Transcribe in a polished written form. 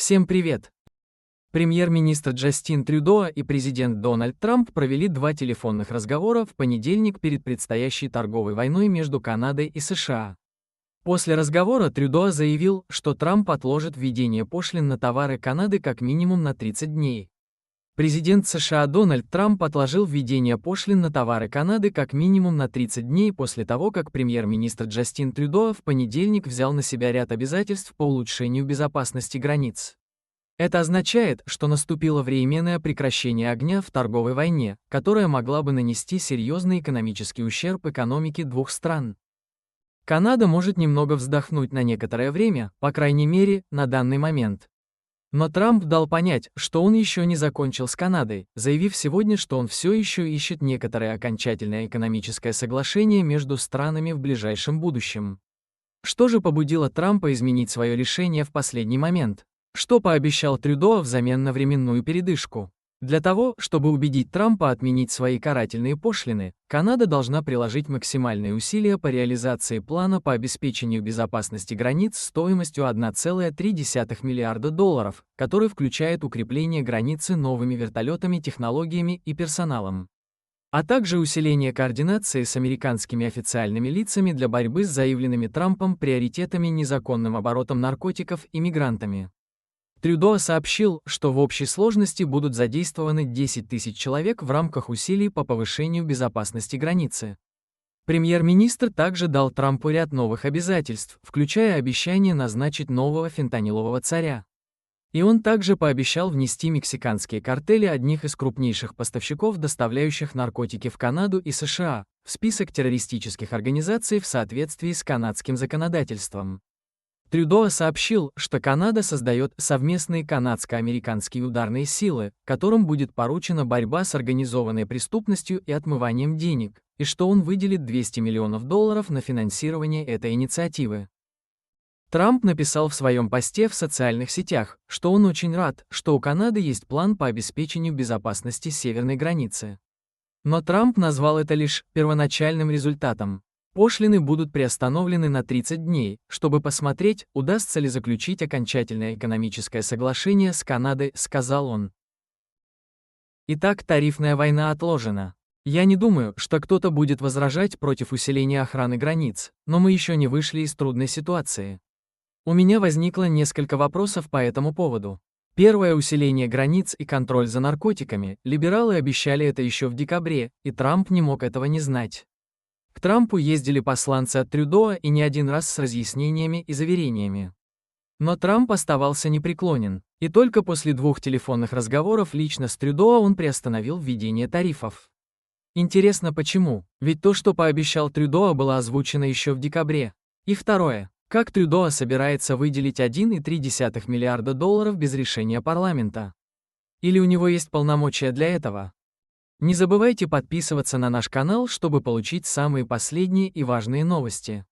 Всем привет! Премьер-министр Джастин Трюдо и президент Дональд Трамп провели два телефонных разговора в понедельник перед предстоящей торговой войной между Канадой и США. После разговора Трюдо заявил, что Трамп отложит введение пошлин на товары Канады как минимум на 30 дней. Президент США Дональд Трамп отложил введение пошлин на товары Канады как минимум на 30 дней после того, как премьер-министр Джастин Трюдо в понедельник взял на себя ряд обязательств по улучшению безопасности границ. Это означает, что наступило временное прекращение огня в торговой войне, которая могла бы нанести серьезный экономический ущерб экономике двух стран. Канада может немного вздохнуть на некоторое время, по крайней мере, на данный момент. Но Трамп дал понять, что он еще не закончил с Канадой, заявив сегодня, что он все еще ищет некоторое окончательное экономическое соглашение между странами в ближайшем будущем. Что же побудило Трампа изменить свое решение в последний момент? Что пообещал Трюдо взамен на временную передышку? Для того, чтобы убедить Трампа отменить свои карательные пошлины, Канада должна приложить максимальные усилия по реализации плана по обеспечению безопасности границ стоимостью $1,3 миллиарда, который включает укрепление границы новыми вертолетами, технологиями и персоналом, а также усиление координации с американскими официальными лицами для борьбы с заявленными Трампом приоритетами незаконным оборотом наркотиков и мигрантами. Трюдо сообщил, что в общей сложности будут задействованы 10 тысяч человек в рамках усилий по повышению безопасности границы. Премьер-министр также дал Трампу ряд новых обязательств, включая обещание назначить нового фентанилового царя. И он также пообещал внести мексиканские картели, одних из крупнейших поставщиков, доставляющих наркотики в Канаду и США, в список террористических организаций в соответствии с канадским законодательством. Трюдо сообщил, что Канада создает совместные канадско-американские ударные силы, которым будет поручена борьба с организованной преступностью и отмыванием денег, и что он выделит $200 миллионов на финансирование этой инициативы. Трамп написал в своем посте в социальных сетях, что он очень рад, что у Канады есть план по обеспечению безопасности северной границы. Но Трамп назвал это лишь первоначальным результатом. Пошлины будут приостановлены на 30 дней, чтобы посмотреть, удастся ли заключить окончательное экономическое соглашение с Канадой, сказал он. Итак, тарифная война отложена. Я не думаю, что кто-то будет возражать против усиления охраны границ, но мы еще не вышли из трудной ситуации. У меня возникло несколько вопросов по этому поводу. Первое — усиление границ и контроль за наркотиками. Либералы обещали это еще в декабре, и Трамп не мог этого не знать. К Трампу ездили посланцы от Трюдо и не один раз с разъяснениями и заверениями. Но Трамп оставался непреклонен, и только после двух телефонных разговоров лично с Трюдо он приостановил введение тарифов. Интересно почему, ведь то, что пообещал Трюдо, было озвучено еще в декабре. И второе. Как Трюдо собирается выделить $1,3 миллиарда без решения парламента? Или у него есть полномочия для этого? Не забывайте подписываться на наш канал, чтобы получить самые последние и важные новости.